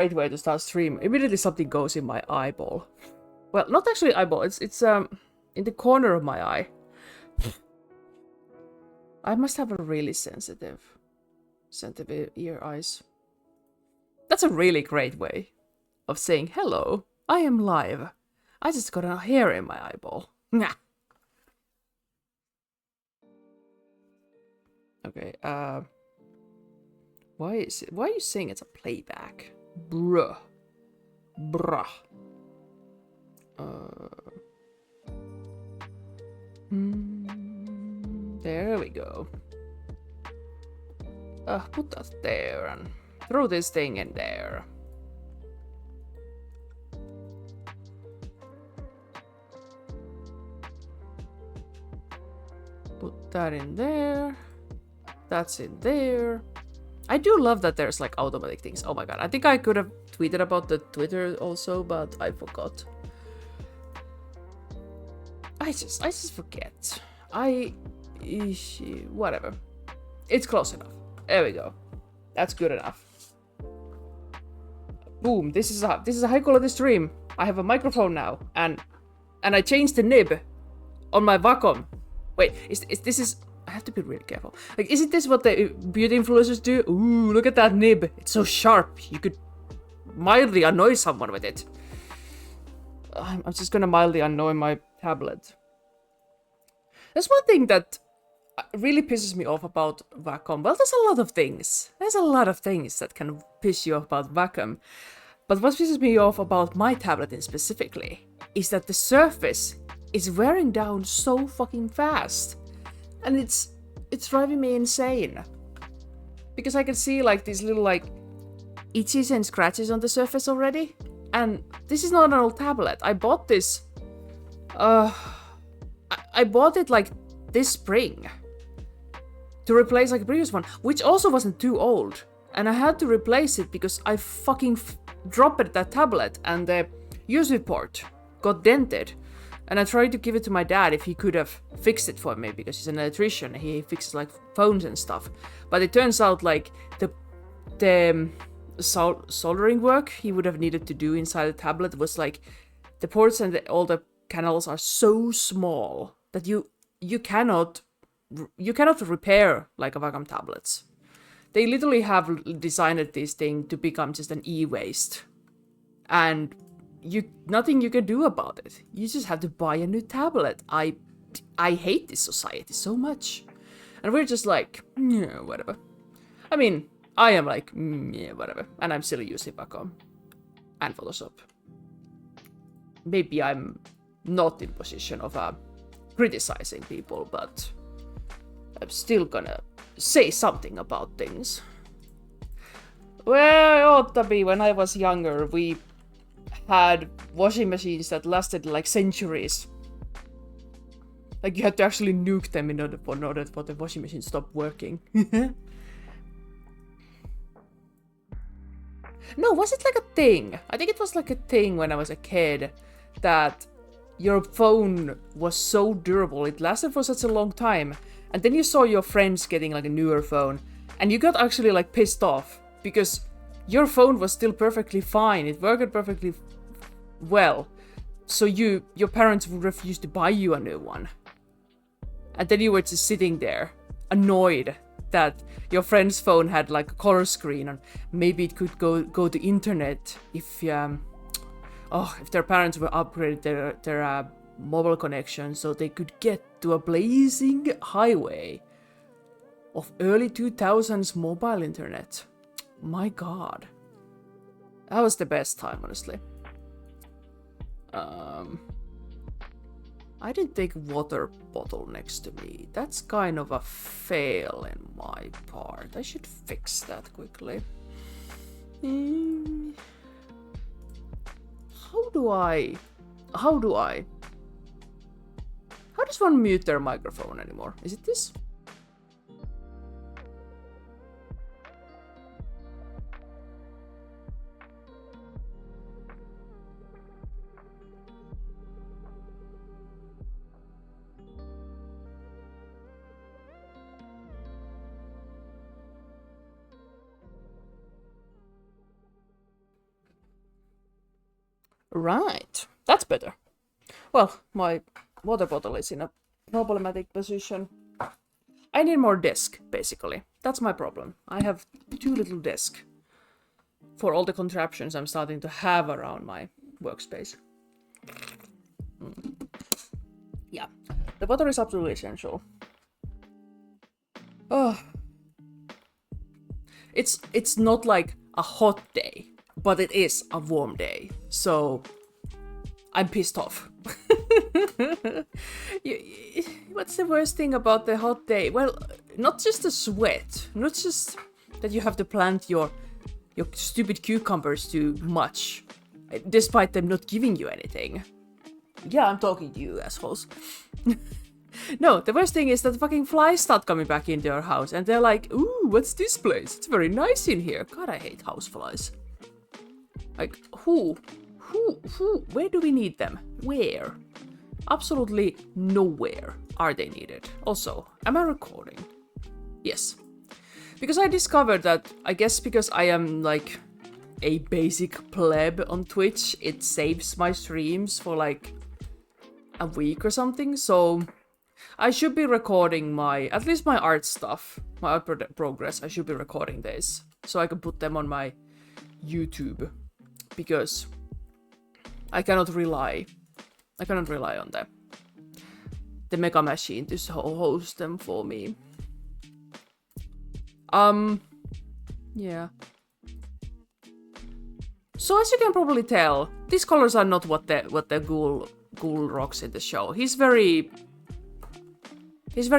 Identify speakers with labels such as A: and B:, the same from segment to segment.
A: great way to start stream. Immediately something goes in my eyeball. Well, not actually eyeball. It's in the corner of my eye. I must have a really sensitive ear eyes. That's a really great way of saying hello. I am live. I just got a hair in my eyeball. Okay. Why are you saying it's a playback? Bruh. There we go. Put that there and throw this thing in there. Put that in there. That's in there. I do love that there's like automatic things. Oh my god, I think I could have tweeted about the Twitter also, but I forgot. I just forget. Whatever. It's close enough. There we go. That's good enough. Boom. This is a high quality stream. I have a microphone now, and I changed the nib on my Wacom. Wait, I have to be really careful. Like, isn't this what the beauty influencers do? Ooh, look at that nib. It's so sharp. You could mildly annoy someone with it. I'm just gonna mildly annoy my tablet. There's one thing that really pisses me off about Wacom. Well, there's a lot of things. There's a lot of things that can piss you off about Wacom. But what pisses me off about my tablet in specifically is that the surface is wearing down so fucking fast. And it's driving me insane. Because I can see like these little like itches and scratches on the surface already. And this is not an old tablet. I bought this I bought it like this spring to replace like a previous one, which also wasn't too old. And I had to replace it because I fucking dropped that tablet and the USB port got dented. And I tried to give it to my dad if he could have fixed it for me because he's an electrician. He fixes like phones and stuff. But it turns out like the soldering work he would have needed to do inside the tablet was like the ports and all the canals are so small that you cannot repair like a Wacom tablets. They literally have designed this thing to become just an e-waste, and nothing you can do about it. You just have to buy a new tablet. I hate this society so much, and we're just like, yeah, whatever. I mean, I am like, yeah, whatever, and I'm still using Wacom and Photoshop. Maybe I'm not in position of criticizing people, but I'm still gonna say something about things. Well, it ought to be. When I was younger, we had washing machines that lasted like centuries. Like you had to actually nuke them in order for the washing machine stopped working. No, was it like a thing? I think it was like a thing when I was a kid that your phone was so durable, it lasted for such a long time, and then you saw your friends getting like a newer phone, and you got actually like pissed off because your phone was still perfectly fine, it worked perfectly well, so your parents would refuse to buy you a new one, and then you were just sitting there annoyed that your friend's phone had like a color screen and maybe it could go to internet if their parents were upgraded their mobile connection so they could get to a blazing highway of early 2000s mobile internet. My god. That was the best time, honestly. I didn't take water bottle next to me. That's kind of a fail in my part. I should fix that quickly. How does one mute their microphone anymore? Is it this? Right. That's better. Well, my water bottle is in a problematic position. I need more desk, basically. That's my problem. I have too little desk for all the contraptions I'm starting to have around my workspace. Yeah, the water is absolutely essential. Oh, it's not like a hot day, but it is a warm day, so I'm pissed off. What's the worst thing about the hot day? Well, not just the sweat, not just that you have to plant your stupid cucumbers too much, despite them not giving you anything. Yeah, I'm talking to you, assholes. No, the worst thing is that fucking flies start coming back into your house, and they're like, ooh, what's this place? It's very nice in here. God, I hate houseflies. Like, who? Where do we need them? Where? Absolutely nowhere are they needed. Also, am I recording? Yes. Because I discovered that, I guess because I am like a basic pleb on Twitch, it saves my streams for like a week or something, so I should be recording at least my art stuff, my art progress, I should be recording this, so I can put them on my YouTube, because I cannot rely on the Mega Machine to host them for me. Yeah. So as you can probably tell, these colors are not what the Ghoul rocks in the show. He's very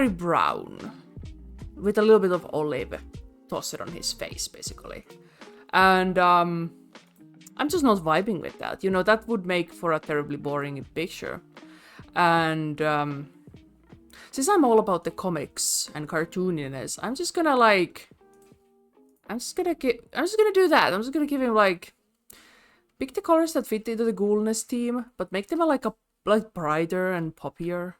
A: brown, with a little bit of olive tossed on his face, basically. And I'm just not vibing with that. You know, that would make for a terribly boring picture. And since I'm all about the comics and cartooniness, I'm just gonna do that. I'm just gonna give him like, pick the colors that fit into the Ghoulness theme, but make them like brighter and poppier.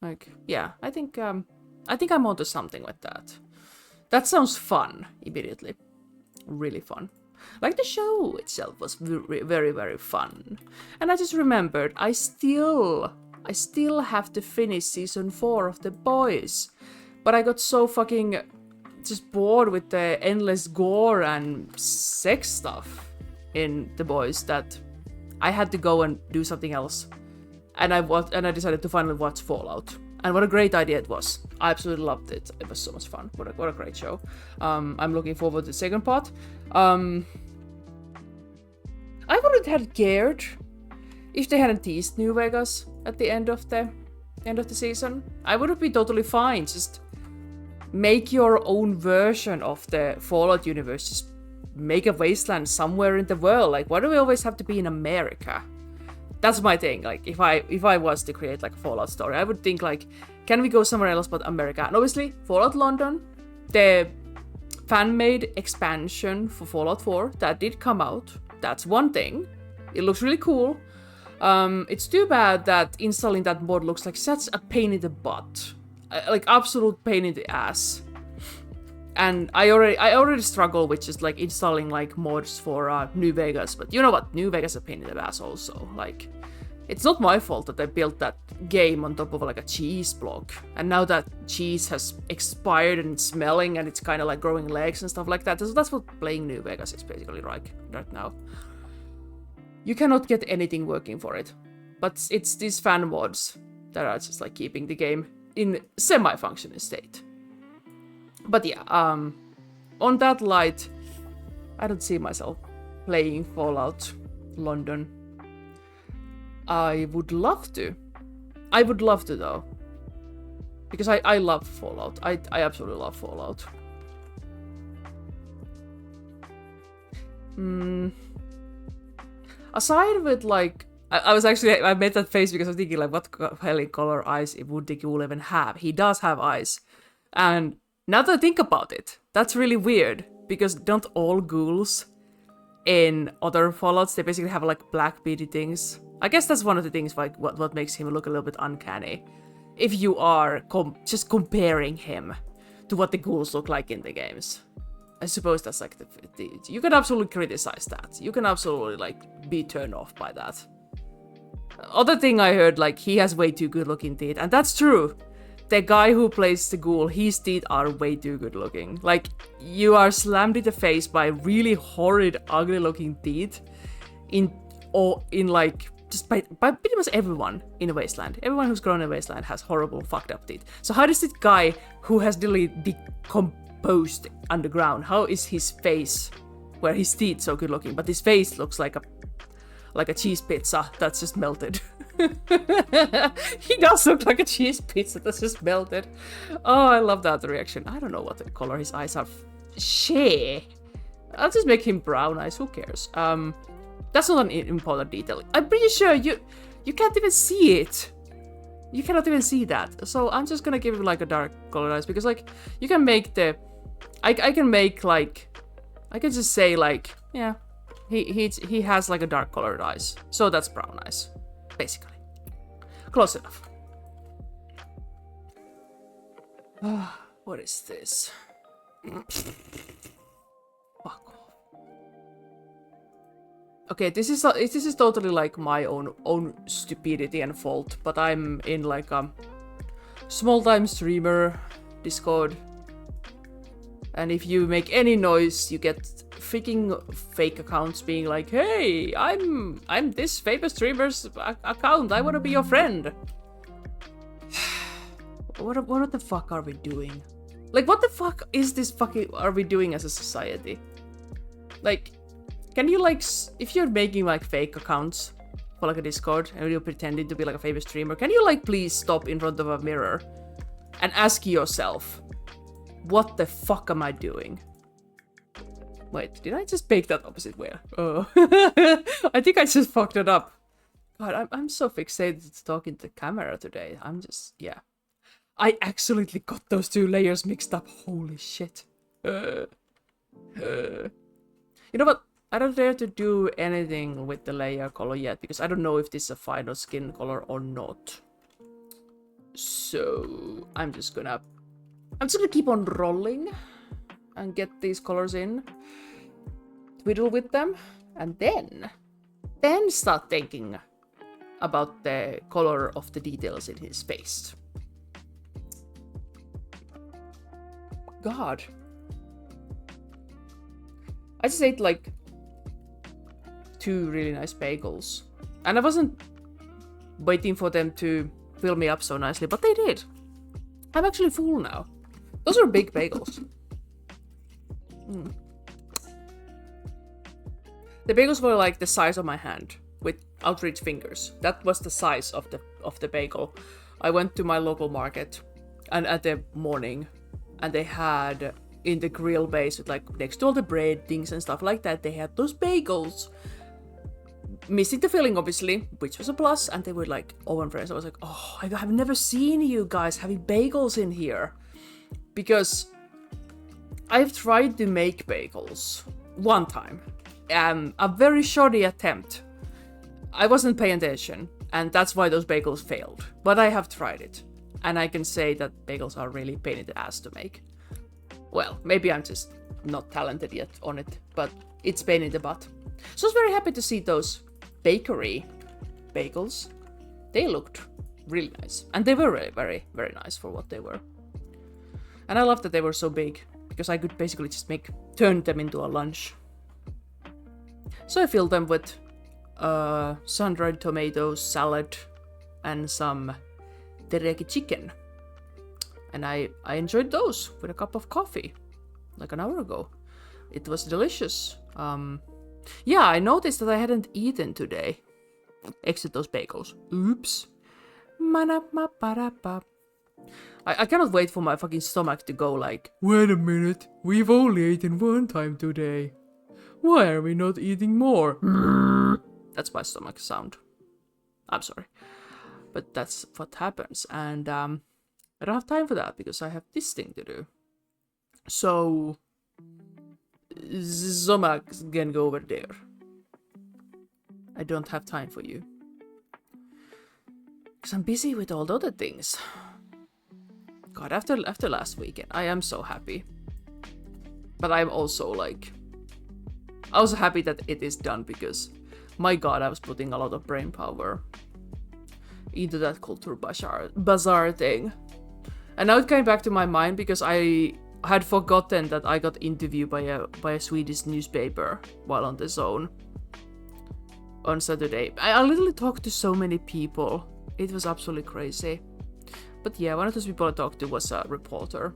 A: Like, yeah, I think I'm onto something with that. That sounds fun immediately. Really fun. Like, the show itself was very, very fun. And I just remembered, I still have to finish season 4 of The Boys. But I got so fucking just bored with the endless gore and sex stuff in The Boys that I had to go and do something else. And I decided to finally watch Fallout. And what a great idea it was. I absolutely loved it. It was so much fun. What a great show. I'm looking forward to the second part. I wouldn't have cared if they hadn't teased New Vegas at the end of the season. I would have been totally fine. Just make your own version of the Fallout universe. Just make a wasteland somewhere in the world. Like, why do we always have to be in America? That's my thing. Like, if I was to create like a Fallout story, I would think like, can we go somewhere else but America? And obviously, Fallout London, the fan-made expansion for Fallout 4 that did come out. That's one thing. It looks really cool. It's too bad that installing that mod looks like such a pain in the butt, like absolute pain in the ass. And I already struggle with just like installing like mods for New Vegas, but you know what? New Vegas is a pain in the ass also. Like, it's not my fault that I built that game on top of like a cheese block, and now that cheese has expired and it's smelling and it's kind of like growing legs and stuff like that. So that's what playing New Vegas is basically right now. You cannot get anything working for it, but it's these fan mods that are just like keeping the game in semi-functioning state. But yeah, on that light, I don't see myself playing Fallout London. I would love to though, because I love Fallout. I absolutely love Fallout. Aside with like, I made that face because I was thinking like, what hell color eyes would the Ghoul even have? He does have eyes, and now that I think about it, that's really weird, because don't all ghouls in other Fallouts, they basically have like black beady things? I guess that's one of the things like what makes him look a little bit uncanny, if you are just comparing him to what the ghouls look like in the games. I suppose that's like you can absolutely criticize that. You can absolutely like be turned off by that. Other thing I heard, like, he has way too good looking teeth, and that's true. The guy who plays the Ghoul, his teeth are way too good looking. Like, you are slammed in the face by really horrid, ugly looking teeth in like, just by pretty much everyone in the Wasteland. Everyone who's grown in the Wasteland has horrible, fucked up teeth. So how does this guy who has really decomposed underground, how is his face, where his teeth so good looking, but his face looks like a cheese pizza that's just melted. He does look like a cheese pizza that's just melted. Oh, I love that reaction. I don't know what the color his eyes are. Shit. I'll just make him brown eyes, who cares? That's not an important detail. I'm pretty sure you can't even see it. You cannot even see that. So I'm just gonna give him like a dark colored eyes, because like you can make the I can make like I can just say like, yeah, he has like a dark colored eyes. So that's brown eyes, basically. Close enough. What is this? Fuck off. Okay, this is totally like my own stupidity and fault, but I'm in like a small-time streamer Discord, and if you make any noise, you get freaking fake accounts being like, "Hey, I'm this famous streamer's account. I want to be your friend." What the fuck are we doing? Like, what the fuck is this fucking are we doing as a society? Like, can you like, if you're making like fake accounts for like a Discord and you're pretending to be like a famous streamer, can you like please stop in front of a mirror and ask yourself, what the fuck am I doing? Wait, did I just bake that opposite way? Oh, I think I just fucked it up. God, I'm so fixated to talking to the camera today. I'm just, yeah. I accidentally got those two layers mixed up. Holy shit. You know what? I don't dare to do anything with the layer color yet, because I don't know if this is a final skin color or not. So I'm just gonna keep on rolling and get these colors in, twiddle with them, and then start thinking about the color of the details in his face. God, I just ate like 2 really nice bagels, and I wasn't waiting for them to fill me up so nicely, but they did. I'm actually full now. Those are big bagels. The bagels were like the size of my hand with outreached fingers. That was the size of the bagel. I went to my local market and at the morning, and they had in the grill base with like next to all the bread things and stuff like that, they had those bagels. Missing the filling, obviously, which was a plus, and they were like oven fresh. I was like, oh, I have never seen you guys having bagels in here, because I've tried to make bagels one time. A very shoddy attempt. I wasn't paying attention, and that's why those bagels failed. But I have tried it, and I can say that bagels are really pain in the ass to make. Well, maybe I'm just not talented yet on it, but it's pain in the butt. So I was very happy to see those bakery bagels. They looked really nice, and they were very, very, very nice for what they were. And I love that they were so big, because I could basically just turn them into a lunch. So I filled them with sun-dried tomatoes, salad, and some teriyaki chicken. And I enjoyed those with a cup of coffee, like an hour ago. It was delicious. Yeah, I noticed that I hadn't eaten today, except those bagels. Oops. I cannot wait for my fucking stomach to go like, wait a minute, we've only eaten one time today. Why are we not eating more? That's my stomach sound. I'm sorry. But that's what happens, and I don't have time for that because I have this thing to do. So Zomax can go over there. I don't have time for you. Because I'm busy with all the other things. God, after last weekend, I am so happy. But I'm also like... I was happy that it is done because, my god, I was putting a lot of brain power into that culture bazaar thing. And now it came back to my mind because I had forgotten that I got interviewed by a Swedish newspaper while on the zone on Saturday. I literally talked to so many people. It was absolutely crazy. But yeah, one of those people I talked to was a reporter.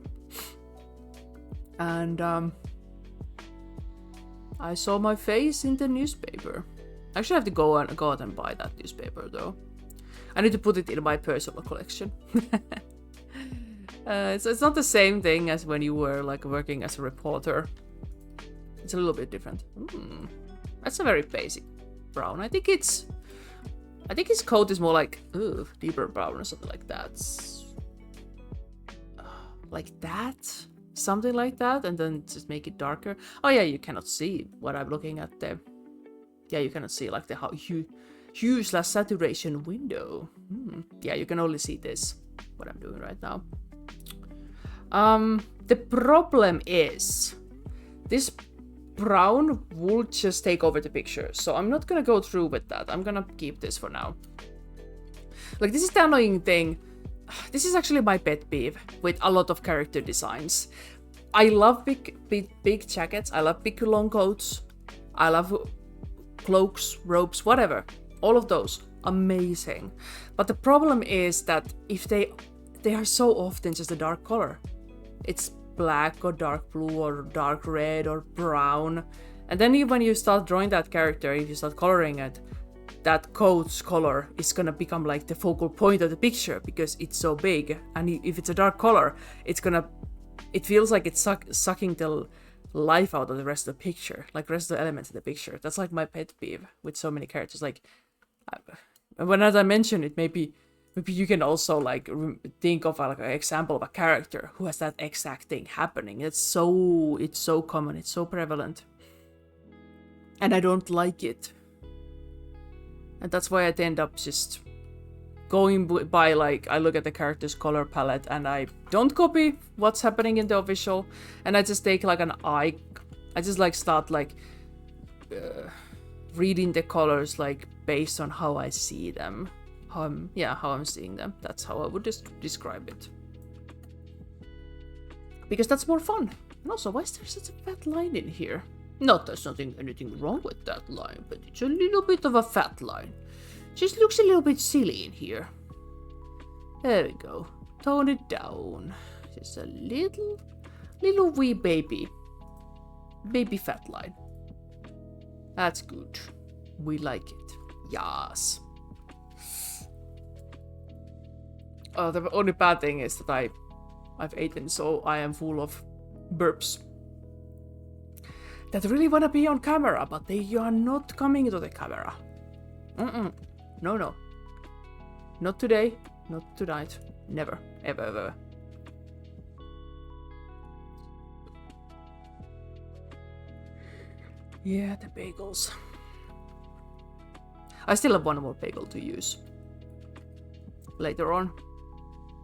A: And I saw my face in the newspaper. I actually have to go out and buy that newspaper though. I need to put it in my personal collection. It's not the same thing as when you were like working as a reporter. It's a little bit different. That's a very basic brown. I think his coat is more like deeper brown or something like that. Like that? Something like that, and then just make it darker. Oh yeah, you cannot see what I'm looking at there. Yeah, you cannot see like the hue/saturation window. Yeah, you can only see this, what I'm doing right now. The problem is this brown will just take over the picture, so I'm not gonna go through with that. I'm gonna keep this for now. Like, this is the annoying thing. This is actually my pet peeve with a lot of character designs. I love big jackets. I love big long coats. I love cloaks, robes, whatever. All of those. Amazing. But the problem is that if they are so often just a dark color. It's black or dark blue or dark red or brown. And then when you start drawing that character, if you start coloring it, that coat's color is gonna become like the focal point of the picture because it's so big. And if it's a dark color, it feels like it's sucking the life out of the rest of the picture, like the rest of the elements of the picture. That's like my pet peeve with so many characters. Like, when as I mentioned it, maybe you can also like think of like an example of a character who has that exact thing happening. It's so common, it's so prevalent, and I don't like it. And that's why I end up just going by, like, I look at the character's color palette and I don't copy what's happening in the official, and I just take like I just like start like reading the colors like based on how I see them, how I'm seeing them. That's how I would just describe it, because that's more fun. And also, why is there such a fat line in here? Not there's anything wrong with that line, but it's a little bit of a fat line. Just looks a little bit silly in here. There we go. Tone it down. Just a little wee baby fat line. That's good. We like it. Yes. Oh, the only bad thing is that I've eaten, so I am full of burps that really want to be on camera, but they are not coming to the camera. No. Not today, not tonight, never, ever. Yeah, the bagels. I still have one more bagel to use later on.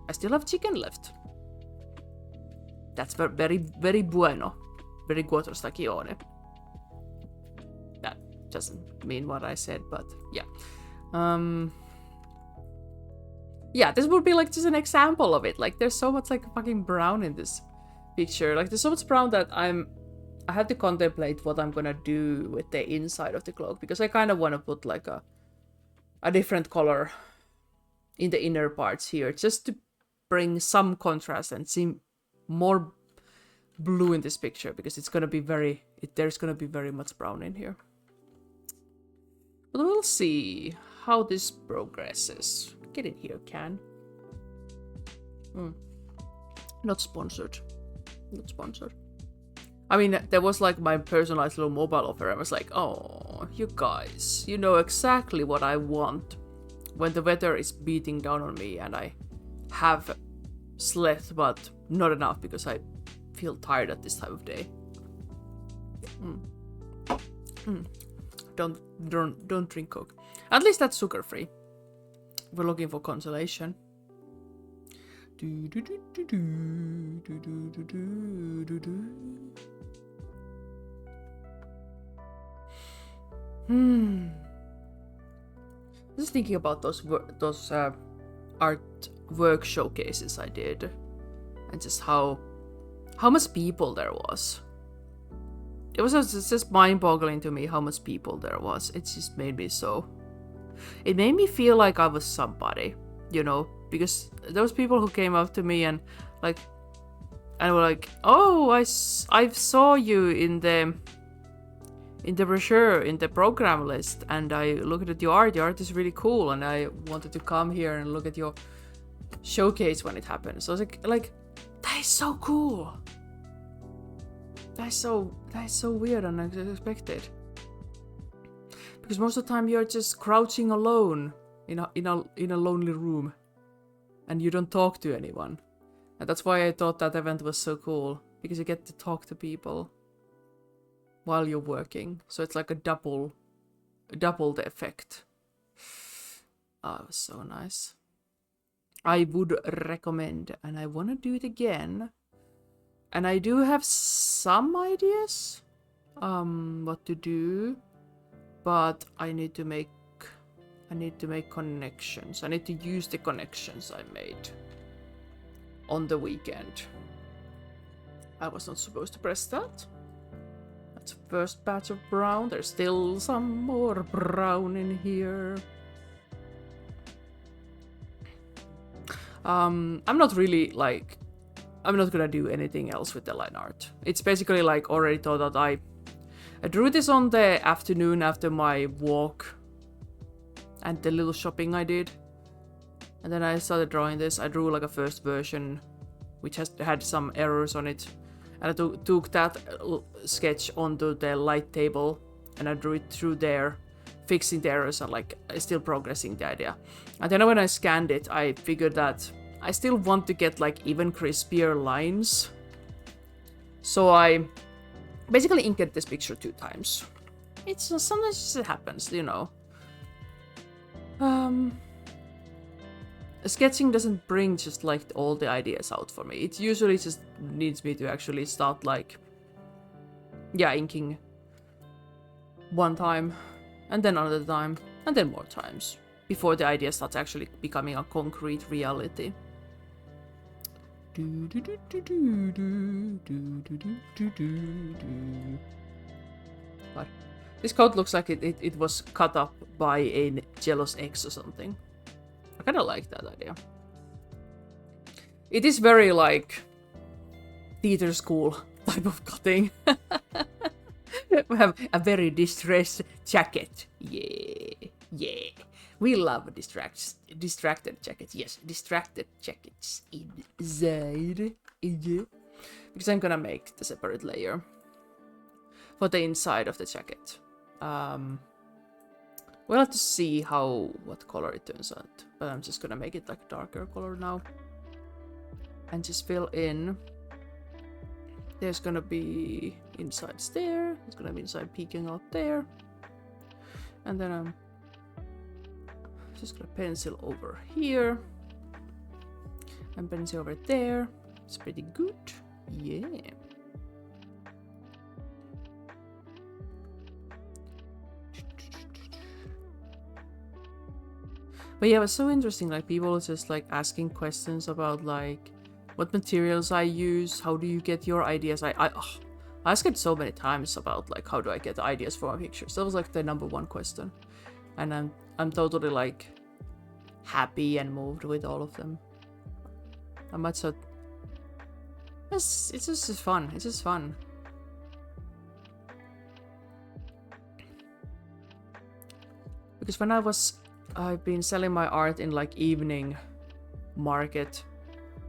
A: I still have chicken left. That's very, very bueno. Very gusto stagione. That doesn't mean what I said, but yeah. Yeah, this would be like just an example of it. Like, there's so much like fucking brown in this picture. Like, there's so much brown that I had to contemplate what I'm gonna do with the inside of the cloak, because I kind of want to put like a different color in the inner parts here, just to bring some contrast and seem more blue in this picture, because it's gonna be there's gonna be very much brown in here. But we'll see how this progresses. Get in here, Can. Not sponsored. Not sponsored. I mean, there was like my personalized little mobile offer. I was like, oh, you guys, you know exactly what I want when the weather is beating down on me and I have slept, but not enough because I feel tired at this time of day. Don't drink Coke. At least that's sugar free. We're looking for consolation. Just thinking about those art work showcases I did, and just how much people there was. It was just mind-boggling to me how much people there was. It just made me so. It made me feel like I was somebody, you know, because those people who came up to me and like, and were like, "Oh, I saw you in the brochure, in the program list, and I looked at your art. Your art is really cool, and I wanted to come here and look at your showcase when it happens." So I was like, that is so cool. That is so weird and unexpected. Because most of the time you're just crouching alone in a lonely room, and you don't talk to anyone. And that's why I thought that event was so cool, because you get to talk to people while you're working. So it's like a doubled effect. Oh, it was so nice. I would recommend, and I want to do it again. And I do have some ideas what to do, but I need to make connections. I need to use the connections I made on the weekend. I was not supposed to press that. That's the first batch of brown. There's still some more brown in here. I'm not really like, I'm not gonna do anything else with the line art. It's basically like already thought that I drew this on the afternoon after my walk and the little shopping I did. And then I started drawing this. I drew like a first version, which had some errors on it. And I took that sketch onto the light table and I drew it through there, fixing the errors and like still progressing the idea. And then when I scanned it, I figured that I still want to get like even crispier lines. So I basically inked this picture 2 times. It's sometimes it happens, you know. Sketching doesn't bring just like all the ideas out for me. It usually just needs me to actually start like, yeah, inking one time, and then another time, and then more times, before the idea starts actually becoming a concrete reality. But this coat looks like it was cut up by a jealous ex or something. I kind of like that idea. It is very like theater school type of cutting. We have a very distressed jacket. Yeah. We love distracted jackets. Yes, distracted jackets inside. Yeah. Because I'm gonna make the separate layer for the inside of the jacket. We'll have to see what color it turns out. But I'm just gonna make it like darker color now. And just fill in. There's gonna be insides there. It's gonna be inside peeking out there. And then I'm just gonna pencil over here. And pencil over there. It's pretty good. Yeah. But yeah, it was so interesting, like people just like asking questions about like what materials I use, how do you get your ideas. I asked it so many times about like how do I get ideas for my pictures. That was like the #1 question. And I'm totally like happy and moved with all of them. I'm much so it's just fun. It's just fun. Because when I've been selling my art in like evening market.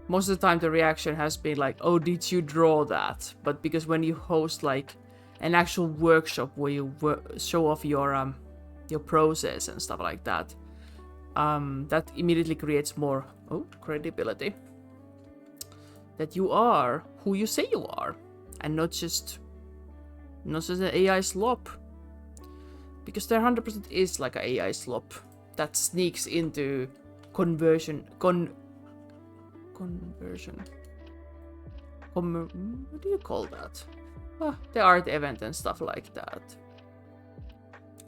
A: Most of the time the reaction has been like, oh, did you draw that? But because when you host like an actual workshop where you show off your process and stuff like that, that immediately creates more credibility. That you are who you say you are, and not just an AI slop. Because there 100% is like an AI slop that sneaks into conversion. What do you call that? The art event and stuff like that.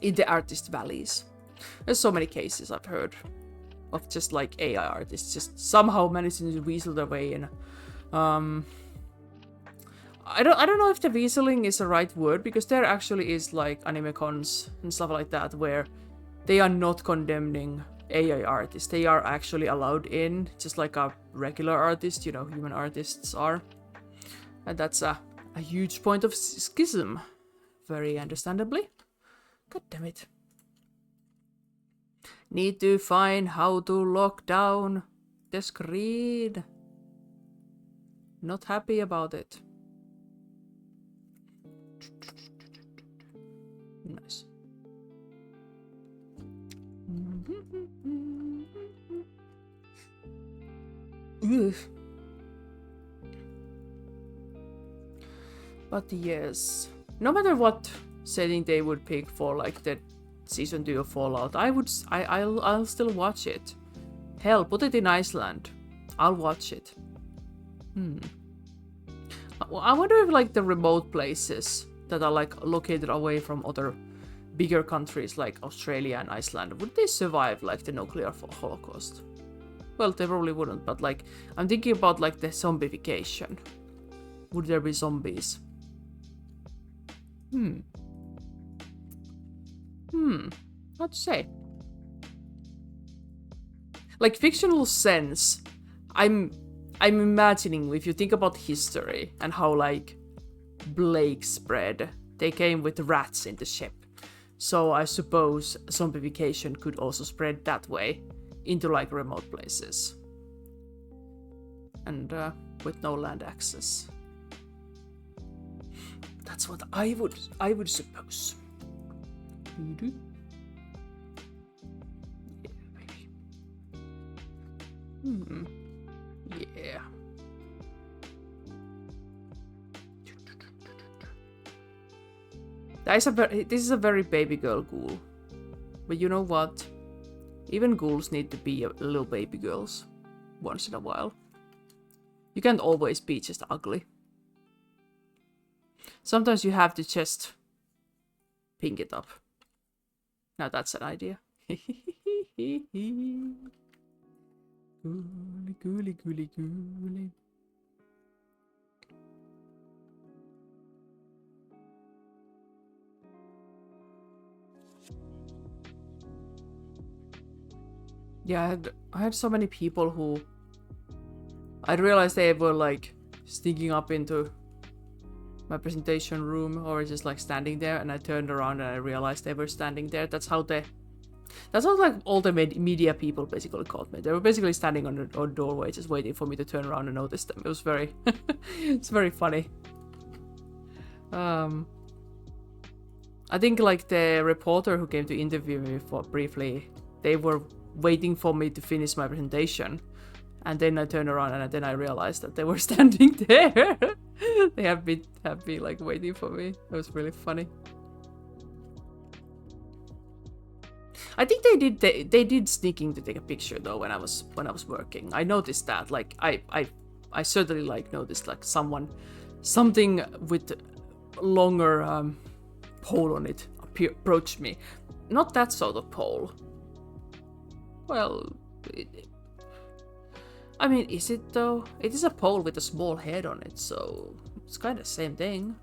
A: in the artist valleys. There's so many cases I've heard of just like AI artists just somehow managing to weasel their way in. I don't know if the weaseling is the right word, because there actually is like anime cons and stuff like that where they are not condemning AI artists. They are actually allowed in, just like a regular artist, you know, human artists are. And that's a huge point of schism. Very understandably. God damn it. Need to find how to lock down the screen. Not happy about it. Nice. Ugh. But yes, no matter what setting they would pick for like the season 2 of Fallout, I'll still watch it. Hell, put it in Iceland. I'll watch it. I wonder if like the remote places that are like located away from other bigger countries like Australia and Iceland, would they survive like the nuclear holocaust? Well, they probably wouldn't, but like I'm thinking about like the zombification. Would there be zombies? Hard to say. Like fictional sense, I'm imagining, if you think about history and how like Blake spread, they came with rats in the ship. So I suppose zombification could also spread that way into like remote places. And with no land access. That's what I would suppose. Yeah, baby. Yeah. This is a very baby girl ghoul. But you know what? Even ghouls need to be little baby girls once in a while. You can't always be just ugly. Sometimes you have to just pink it up. Now that's an idea. Ghouly, ghouly, ghouly. Yeah, I had so many people who I realized they were like sneaking up into my presentation room or just like standing there, and I turned around and I realized they were standing there. That's how like all the media people basically called me. They were basically standing on the doorway just waiting for me to turn around and notice them. It was very it's very funny. I think like the reporter who came to interview me for briefly, they were waiting for me to finish my presentation, and then I turned around and then I realized that they were standing there. They have been like waiting for me. It was really funny. I think they did sneaking to take a picture though when I was working. I noticed that. Like I certainly like noticed like something with longer pole on it approached me. Not that sort of pole. Well, I mean, is it though? It is a pole with a small head on it, so it's kind of the same thing.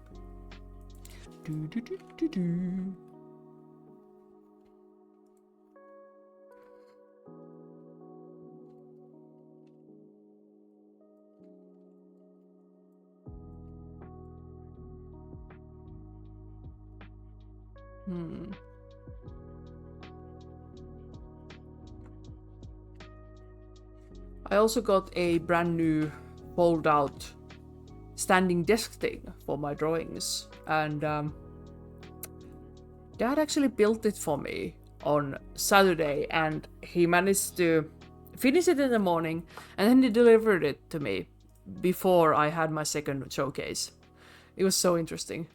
A: I also got a brand new fold-out standing desk thing for my drawings, and Dad actually built it for me on Saturday, and he managed to finish it in the morning, and then he delivered it to me before I had my second showcase. It was so interesting.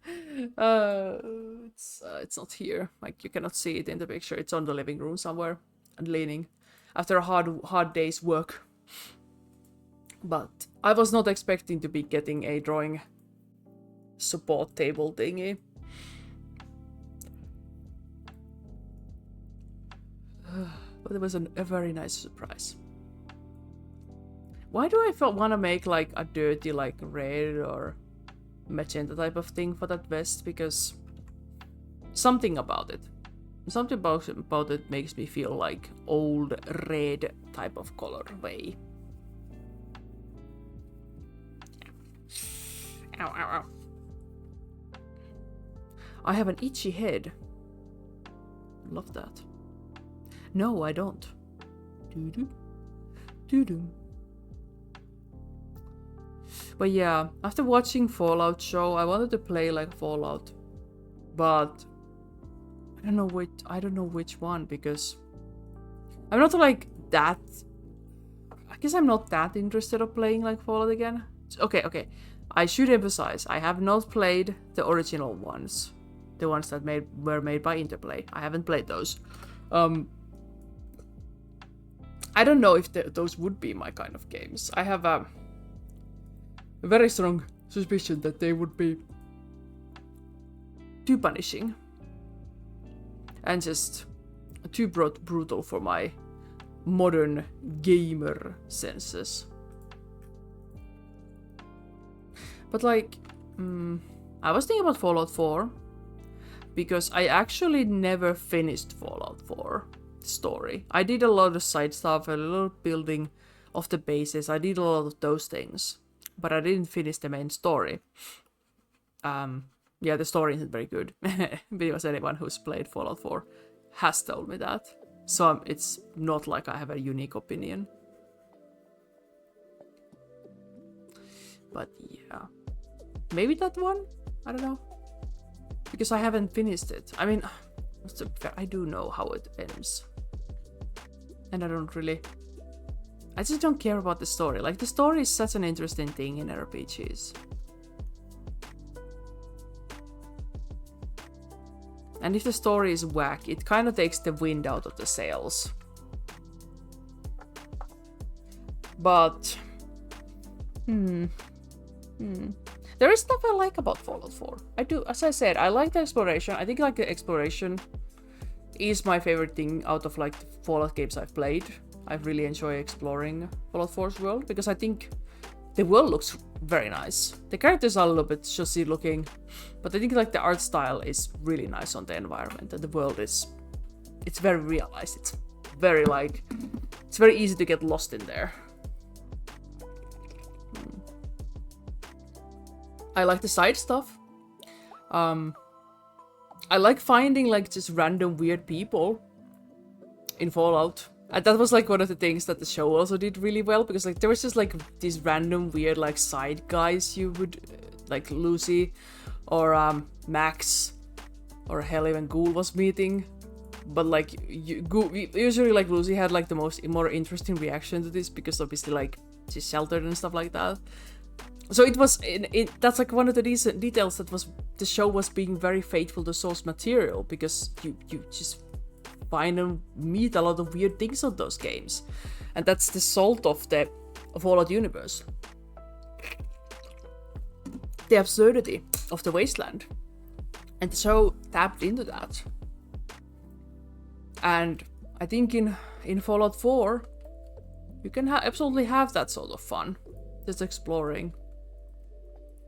A: It's not here. Like you cannot see it in the picture. It's on the living room somewhere and leaning after a hard day's work. But I was not expecting to be getting a drawing support table thingy. But it was a very nice surprise. Why do I want to make like a dirty like red or magenta type of thing for that vest? Because something about it makes me feel like old red type of colorway. Ow, ow, ow. I have an itchy head. Love that. No, I don't. Doo-doo. Doo-doo. But yeah, after watching Fallout show, I wanted to play like Fallout. But I don't know which one, because I'm not like that. I guess I'm not that interested of playing like Fallout again. Okay. I should emphasize, I have not played the original ones. The ones that were made by Interplay. I haven't played those. I don't know if those would be my kind of games. I have a very strong suspicion that they would be too punishing. And just too brutal for my modern gamer senses. But like, I was thinking about Fallout 4, because I actually never finished Fallout 4 story. I did a lot of side stuff, a little building of the bases, I did a lot of those things, but I didn't finish the main story. Yeah, the story isn't very good, because anyone who's played Fallout 4 has told me that. So it's not like I have a unique opinion. But yeah. Maybe that one? I don't know. Because I haven't finished it. I mean, I do know how it ends. And I just don't care about the story. Like, the story is such an interesting thing in RPGs. And if the story is whack, it kind of takes the wind out of the sails. But... There is stuff I like about Fallout 4. I do, as I said, I like the exploration. I think like the exploration is my favorite thing out of like the Fallout games I've played. I really enjoy exploring Fallout 4's world, because I think the world looks very nice. The characters are a little bit shushy looking, but I think like the art style is really nice on the environment, and the world it's very realized. It's very easy to get lost in there. I like the side stuff. I like finding like just random weird people in Fallout. And that was like one of the things that the show also did really well, because like there was just like these random weird like side guys you would like Lucy or Max or hell even Ghoul was meeting. But like usually like Lucy had like the more interesting reaction to this, because obviously like she's sheltered and stuff like that. So it was that's like one of the decent details that was the show was being very faithful to source material, because you just find and meet a lot of weird things on those games, and that's the salt of the Fallout universe. The absurdity of the wasteland, and the show tapped into that. And I think in Fallout 4 you can absolutely have that sort of fun, just exploring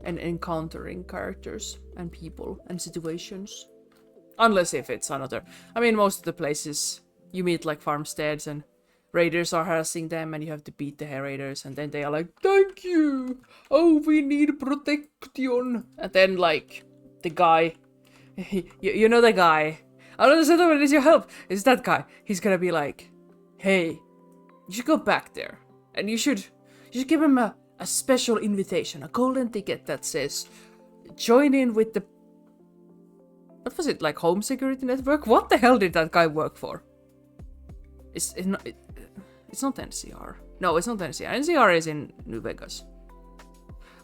A: and encountering characters and people and situations. Unless if it's another... I mean, most of the places you meet like farmsteads and raiders are harassing them, and you have to beat the raiders, and then they are like, thank you! Oh, we need protection! And then like, the guy... you know the guy... I don't know what is your help! It's that guy. He's gonna be like, hey, you should go back there. And you should give him a special invitation, a golden ticket that says, join in with the... What was it, like Home Security Network? What the hell did that guy work for? It's not NCR. No, it's not NCR. NCR is in New Vegas.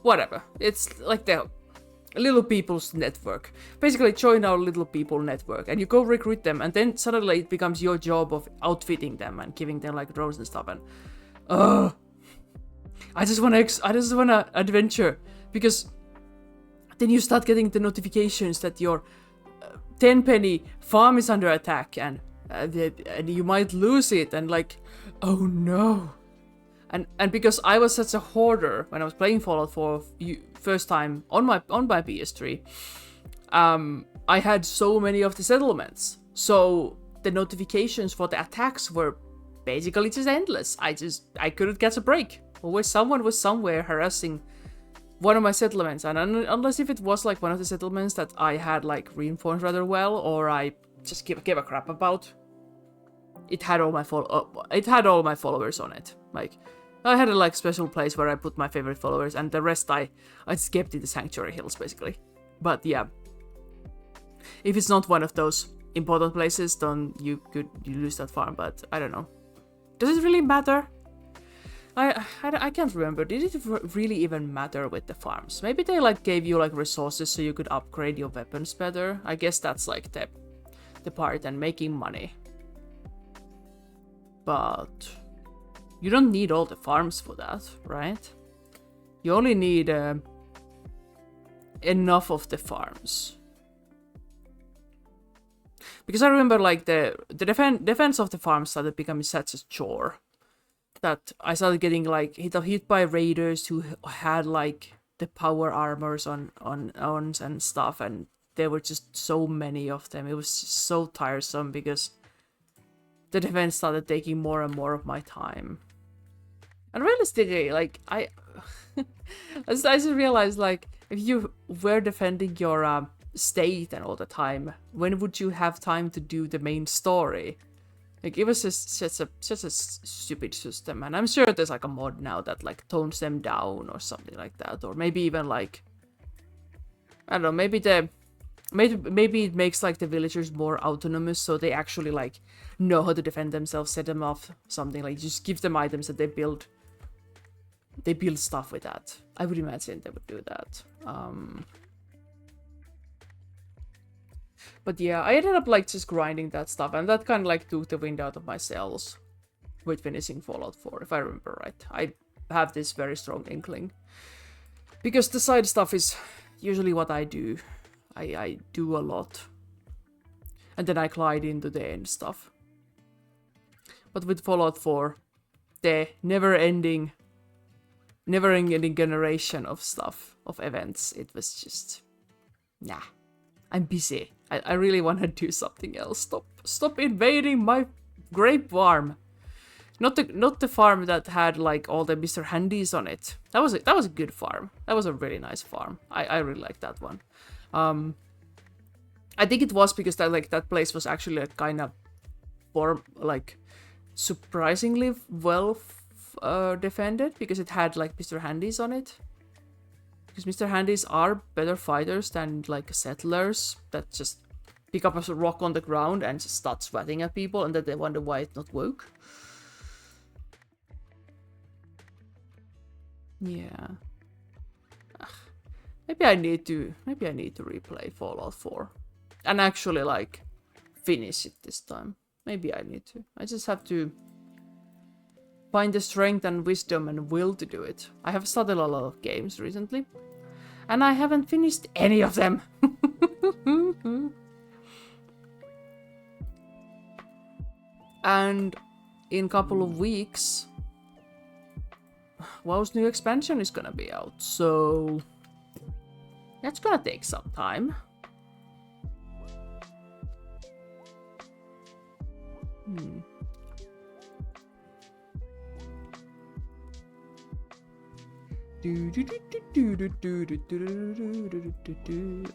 A: Whatever. It's like the Little People's Network. Basically, join our Little People Network, and you go recruit them, and then suddenly it becomes your job of outfitting them and giving them like drones and stuff. And I just wanna adventure, because then you start getting the notifications that your 10-penny farm is under attack, and and you might lose it, and like, oh no. And because I was such a hoarder when I was playing Fallout 4 first time on my PS3, I had so many of the settlements. So the notifications for the attacks were basically just endless. I couldn't catch a break. Always someone was somewhere harassing one of my settlements, and unless if it was like one of the settlements that I had like reinforced rather well, or I just gave a crap about, it had all my followers on it. Like, I had a like special place where I put my favorite followers, and the rest I just kept in the Sanctuary Hills basically. But yeah, if it's not one of those important places, then you lose that farm. But I don't know. Does it really matter? I can't remember. Did it really even matter with the farms? Maybe they like gave you like resources so you could upgrade your weapons better. I guess that's like the part, and making money. But you don't need all the farms for that, right? You only need enough of the farms. Because I remember like the defense of the farm started becoming such a chore that I started getting like hit by raiders who had like the power armors on and stuff, and there were just so many of them. It was so tiresome because the defense started taking more and more of my time. And realistically, like I just realized, like, if you were defending your state and all the time, when would you have time to do the main story? Like, it was just such a stupid system, and I'm sure there's like a mod now that like tones them down or something like that, or maybe even like, I don't know, maybe it makes like the villagers more autonomous, so they actually like know how to defend themselves, set them off, something like just give them items that they build stuff with that. I would imagine they would do that. But yeah, I ended up like just grinding that stuff, and that kind of like took the wind out of my sails with finishing Fallout 4, if I remember right. I have this very strong inkling. Because the side stuff is usually what I do. I do a lot. And then I glide into the end stuff. But with Fallout 4, the never-ending generation of stuff, of events, it was just, nah, I'm busy. I really want to do something else. Stop invading my grape farm. Not the farm that had like all the Mr. Handies on it. That was a good farm. That was a really nice farm. I really like that one. I think it was because that place was actually a kind of surprisingly well defended, because it had like Mr. Handies on it. Because Mr. Handies are better fighters than like settlers that just pick up a rock on the ground and just start sweating at people, and then they wonder why it's not woke. Yeah. Maybe I need to replay Fallout 4 and actually like finish it this time. Maybe I need to. I just have to find the strength and wisdom and will to do it. I have started a lot of games recently, and I haven't finished any of them. And in a couple of weeks, WoW's new expansion is gonna be out, so that's gonna take some time.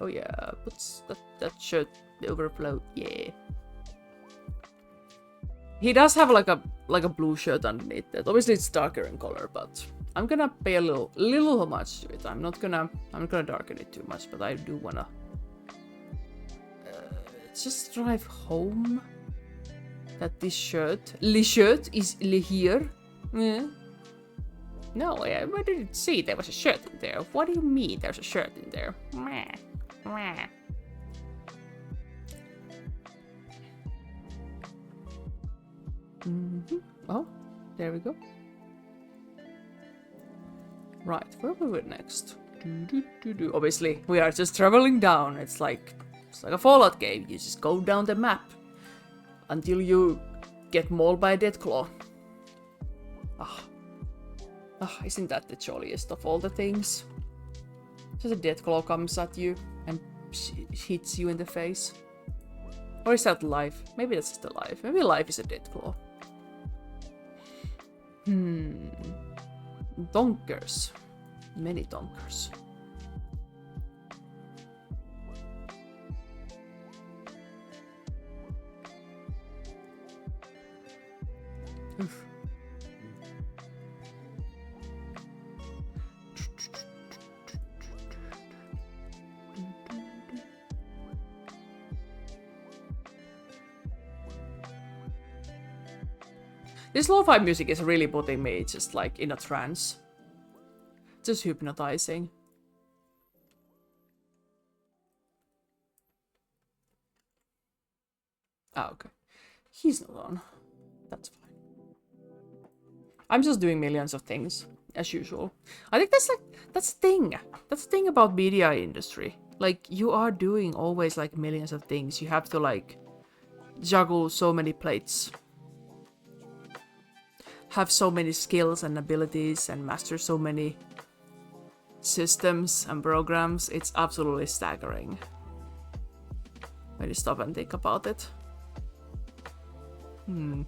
A: Oh yeah, what's that shirt overflow? Yeah. He does have like a blue shirt underneath that. Obviously it's darker in color, but I'm gonna pay a little homage to it. I'm not gonna darken it too much, but I do wanna just drive home that this shirt is here. Yeah. No, I didn't see there was a shirt in there. What do you mean there's a shirt in there? Oh, there we go. Right, where we go next? Obviously, we are just traveling down. It's like a Fallout game. You just go down the map. until you get mauled by a dead claw. Isn't that the jolliest of all the things? Just a dead claw comes at you and hits you in the face. Or is that life? Maybe that's just a life. Maybe life is a dead claw. Donkers. Many donkers. Oof. This lo-fi music is really putting me just like in a trance. Just hypnotizing. Ah, okay. He's not on. That's fine. I'm just doing millions of things, as usual. I think that's the thing. That's the thing about media industry. Like, you are doing always like millions of things. You have to like juggle so many plates. Have so many skills and abilities and master so many systems and programs. It's absolutely staggering when you stop and think about it. I'm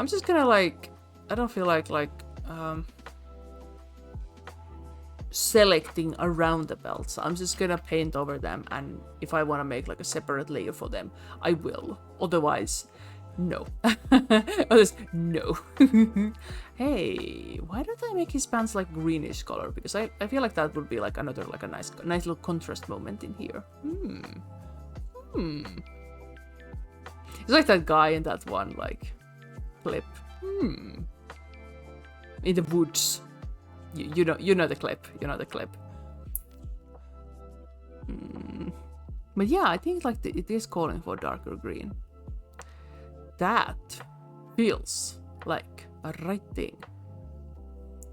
A: just gonna like, I don't feel like selecting around the belts. I'm just gonna paint over them, and if I want to make like a separate layer for them, I will. Otherwise, no. Otherwise, no. Hey, why don't I make his pants like greenish color? Because I feel like that would be like another like a nice little contrast moment in here. It's like that guy in that one like clip. In the woods. You know the clip. You know the clip. But yeah, I think like it is calling for darker green. That feels like a right thing.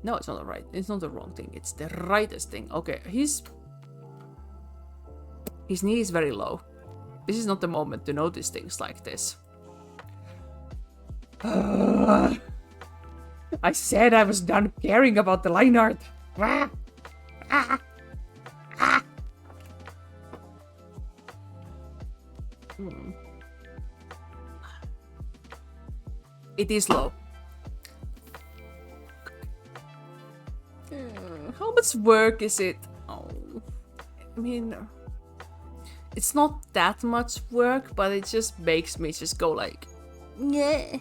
A: No, it's not right. It's not the wrong thing. It's the rightest thing. Okay, his knee is very low. This is not the moment to notice things like this. I said I was done caring about the line art. It is low. How much work is it? Oh, I mean, it's not that much work, but it just makes me just go like, yeah.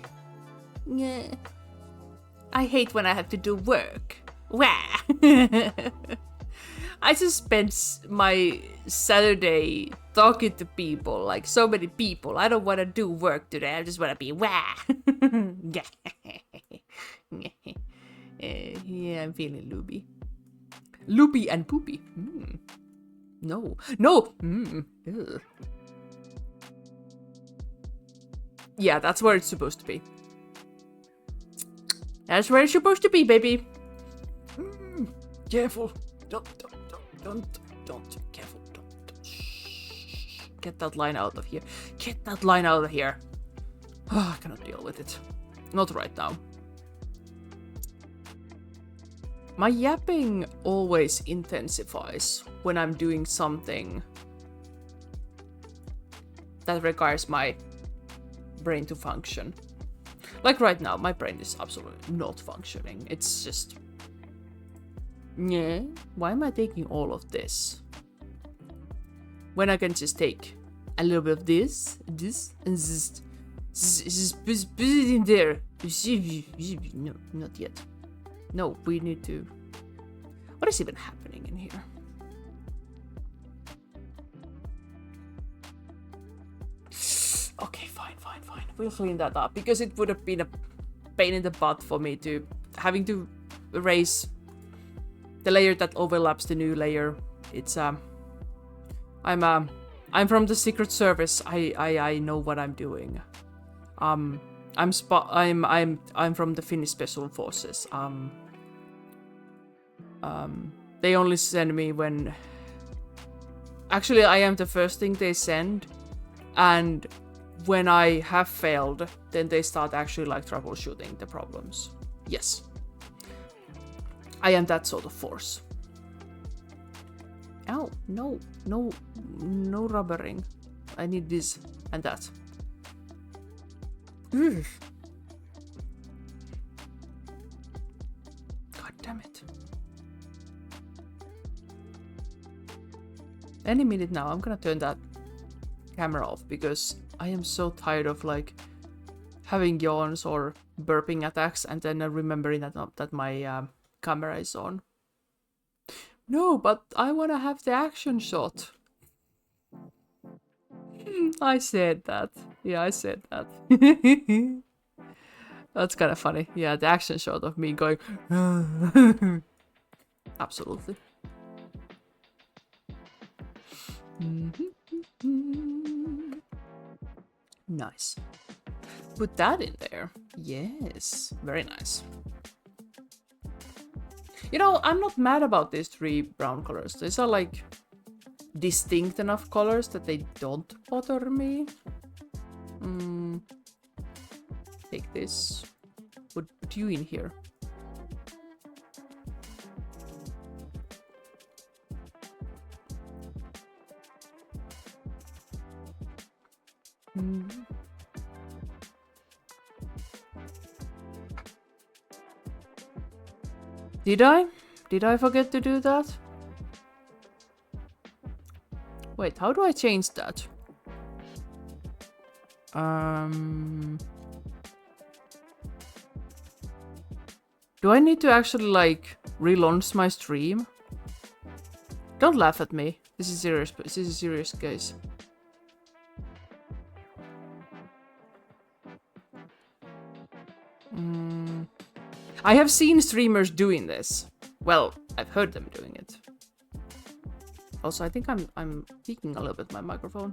A: I hate when I have to do work. Wah. I just spent my Saturday talking to people, like so many people. I don't want to do work today. I just want to be wah. Yeah, I'm feeling loopy. Loopy and poopy. No. Ugh. Yeah, that's where it's supposed to be. That's where it's supposed to be, baby. Careful. Don't. Careful. Don't. Shh. Get that line out of here. Get that line out of here. Oh, I cannot deal with it. Not right now. My yapping always intensifies when I'm doing something that requires my brain to function. Like right now, my brain is absolutely not functioning. It's just... Yeah, why am I taking all of this? When I can just take a little bit of this, and just put it in there. No, not yet. No, we need to... What is even happening in here? Okay, fine. We'll clean that up, because it would have been a pain in the butt for me to having to erase the layer that overlaps the new layer. It's I'm from the Secret Service. I know what I'm doing. I'm from the Finnish Special Forces. They only send me when... Actually, I am the first thing they send, and when I have failed, then they start actually like troubleshooting the problems. Yes. I am that sort of force. Ow, no rubbering. I need this and that. Ugh. God damn it. Any minute now, I'm gonna turn that camera off because I am so tired of like having yawns or burping attacks and then remembering that my camera is on. No, but I wanna have the action shot. I said that. Yeah, I said that. That's kind of funny. Yeah, the action shot of me going. Absolutely. Nice. Put that in there. Yes, very nice. You know, I'm not mad about these 3 brown colors. These are like distinct enough colors that they don't bother me. Take this. Put you in here. Did I? Did I forget to do that? Wait, how do I change that? Do I need to actually like relaunch my stream? Don't laugh at me. This is serious. This is a serious case. I have seen streamers doing this. Well, I've heard them doing it. Also, I think I'm peeking a little bit my microphone.